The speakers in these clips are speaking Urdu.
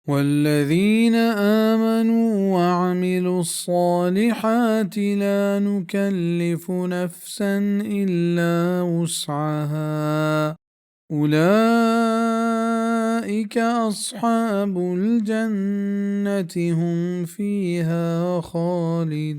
والذين آمنوا وعملوا الصالحات لا نكلف نفسا إلا وسعها أولئك أصحاب الجنة هم فيها خالدون.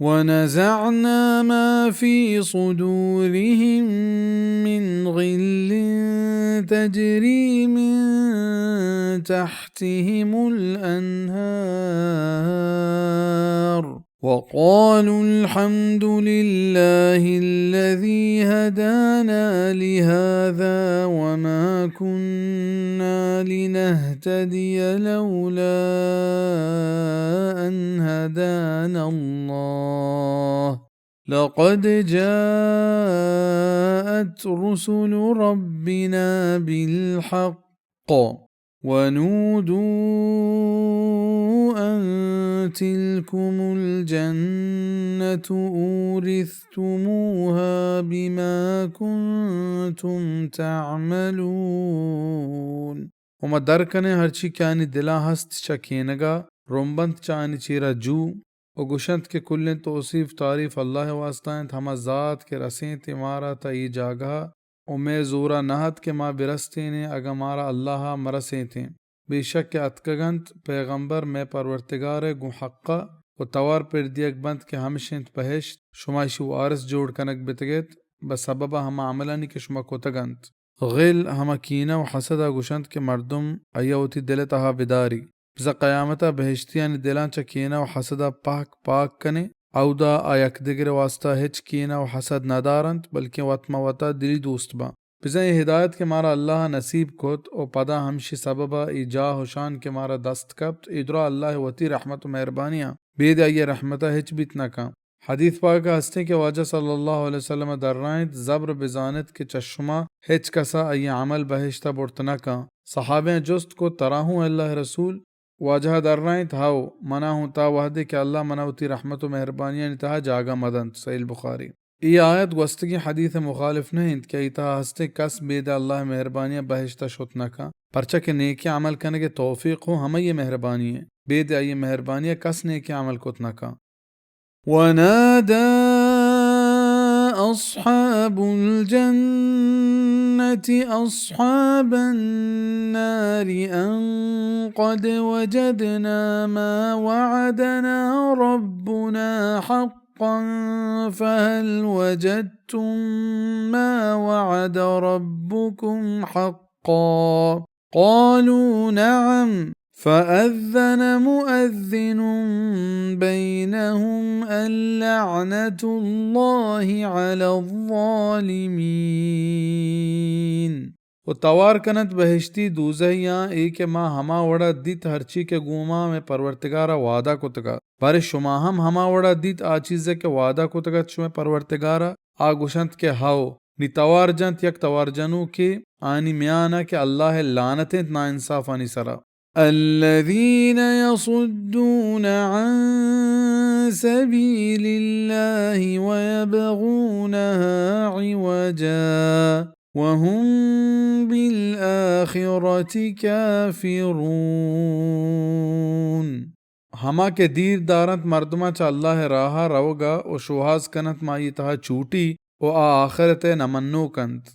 ونزعنا ما في صدورهم من غل تجري من تحتهم الأنهار وقالوا الحمد لله الذي هدانا لهذا وما كنا لنهتدي لولا أن هدانا الله لقد جاءت رسل ربنا بالحق ونودوا أن تلكم الجنة أورثتموها بما كنتم تعملون وما دركنه هرچی کانی دلا هست چکینگا رومبند چانی چیرا جو و گوشند کے کلن توصیف تعریف اللہ واسطائیں ہما ذات کے رسیں تمہارا تا ای جاگا و میں زورا نہت کے ما برستے نے اگا مارا اللہ مرسیں تھیں بے شک اتکگنت پیغمبر میں پرورتگار گو حقا و توار پر دیگ بند کے ہمشنت بہشت شمایشی وارس جوڑ کنک بتگت بسببا ہما عملانی کے شما کتگنت غل ہما کینہ و حسدہ گوشند کے مردم ایوتی دلتہا بداری بزا قیامتا بہشتیانی دلان چا کینہ و حسدہ پاک کنے او دا آیک دگر واسطہ ہچ کینہ و حسد ندارند بلکہ وطمہ وطا دلی دوست با بزا یہ ہدایت کے مارا اللہ نصیب کت او پدا ہمشی سببا ای جاہ و شان کے مارا دست کبت ادرا اللہ وتی رحمت و مہربانیاں بید آئی رحمتہ ہچ بیت نکا حدیث پاک ہستے کے واجہ صلی اللہ علیہ وسلم در رائنت زبر بزانت کے چشمہ ہچ کسا ای عمل بہشتہ برتنکا صحابیں جست کو تراہوں اللہ رسول واجہ در رائنت ہاو منا ہوں تا وحدے کہ اللہ مناوتی رحمت و مہربانیاں نتہا جاگا مدند صحیح بخاری ای آیت گوستگی حدیث مخالف نہیں کہ ایتا ہستے کس بید اللہ مہربانیاں بہشتہ شتنکا پرچہ کے نیکی عمل کرنے کے توفیق ہو ہمیں یہ مہربانی ہے بید آئی مہربانیاں کس نیکی عمل کتنکا ونادى أصحاب الجنة أصحاب النار أن قد وجدنا ما وعدنا ربنا حقا فهل وجدتم ما وعد ربكم حقا قالوا نعم فأذن مؤذن بينهم اللعنة الله على الظالمين و توار کنت بہشتی دوزہیاں ایک ماں ہما وڑا دیت ہرچی کے گوما میں پرورتگارا وعدہ کتگا بارے شما ہما وڑا دیت آچیزے کے وعدہ کتگا چویں پرورتگارا آگوشنت کے ہاو نی توار جنت یک توار جنو کے آنی میانا کہ اللہ لعنتیں نا انصاف آنی سرا الذين يصدون عن سبيل الله ويبغونها عوجا وهم بالآخرة كافرون ہما کے دیر دارت مردما چا اللہ راہا روگا و شوہاز کنت مائی تہا چوٹی و آخرت نمنو کنت